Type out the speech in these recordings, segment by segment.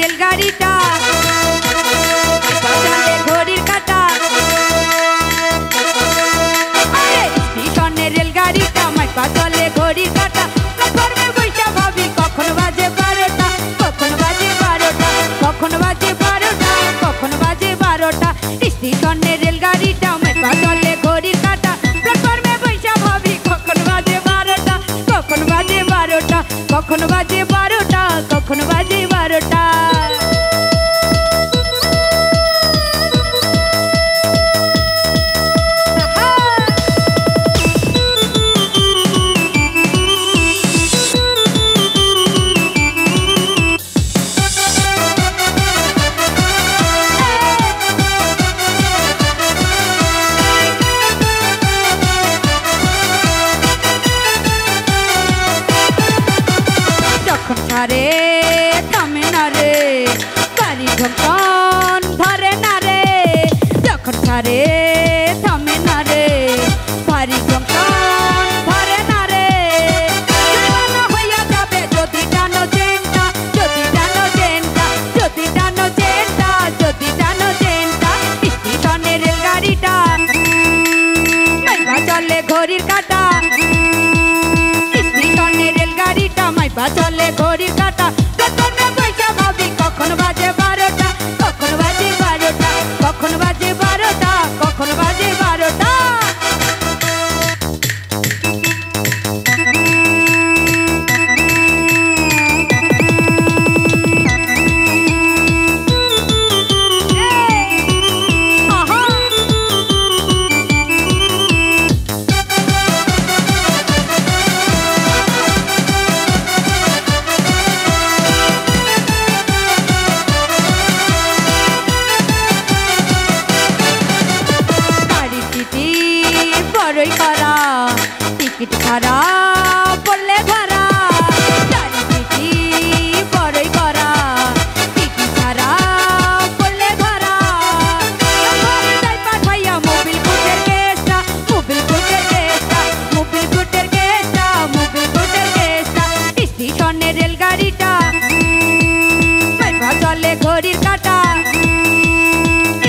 রেলগাড়িটা চলে ঘড়ির কাঁটা স্টেশনের রেলগাড়িটা মাইপা চলে ঘড়ির কাঁটা প্ল্যাটফর্মে বইসা ভাবি কখন বাজে 12টা কখন বাজে 12টা কখন বাজে 12টা কখন বাজে 12টা স্টেশনের রেলগাড়িটা মাইপা চলে ঘড়ির কাঁটা প্ল্যাটফর্মে বইসা ভাবি কখন বাজে 12টা কখন বাজে 12টা কখন বাজে 12টা কখন বাজে 12টা রে থামে না রে গাড়ি যখন ধরে না রে যখন ছাড়ে থামে না রে গাড়ি যখন ধরে না রে জরিমানা হইয়া যাবে যদি টানো চেনটা যদি টানো চেনটা যদি টানো চেনটা যদি টানো চেনটা স্টেশনের রেলগাড়িটা মাইপা চলে ঘড়ির কাঁটা স্টেশনের রেলগাড়িটা মাইপা চলে ঘড়ির কাঁটা প্ল্যাটফর্মে বইসা ভাবি কখন বাজে 12টা কখন বাজে 12টা কখন বাজে 12টা কখন বাজে 12টা বড়ই করা টিকিট ছাড়া পড়লে ধরা চারিদিকে বড়ই করা টিকিট ছাড়া পড়লে ধরা পাঠাইয়া মোবিল কোটের কেসটা মোবিল কোটের কেসটা মোবিল কোটের কেসটা মোবিল কোটের কেসটা স্টেশনের রেলগাড়িটা মাইপা চলে ঘড়ির কাঁটা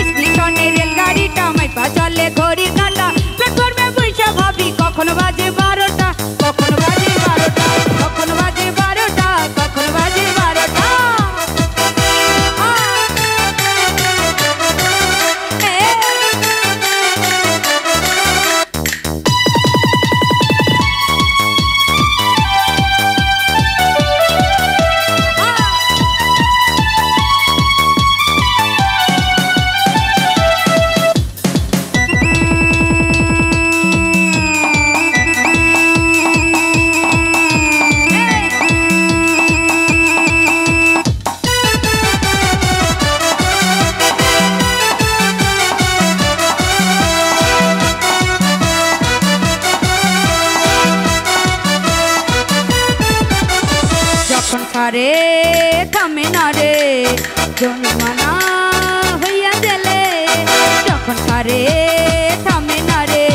স্টেশনের রেলগাড়িটা মাইপা চলে ঘড়ির কাঁটা প্ল্যাটফর্মে বইসা ভাবি কখন বাজে 12টা কখন বাজে 12টা কখন বাজে 12টা কখন বাজে 12টা ছাড়ে থামে না রে জরিমানা হইয়া গেলে যখন ছাড়ে থামে না রে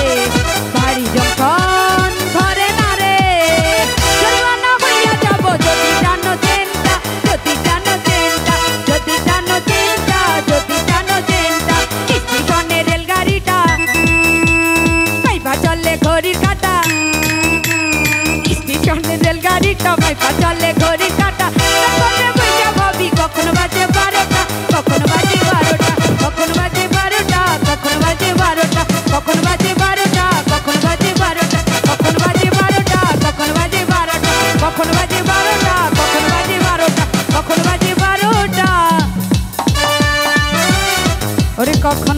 গাড়ি যখন ধরে না রে জরিমানা হইয়া যাব যদি টানো চেনটা যদি টানো চেনটা যদি টানো চেনটা যদি টানো চেনটা স্টেশনের রেলগাড়িটা মাইপা চলে ঘড়ির কাঁটা স্টেশনের রেলগাড়িটা মাইপা চলে ঘড়ির কাঁটা ভাবি কখন বাজে 12টা কখন বাজে 12টা কখন বাজে 12টা কখন বাজে 12টা কখন বাজে 12টা কখন বাজে 12টা কখন বাজে 12টা কখন বাজে 12টা কখন বাজে 12টা কখন বাজে 12টা কখন বাজে 12টা ওরে কখন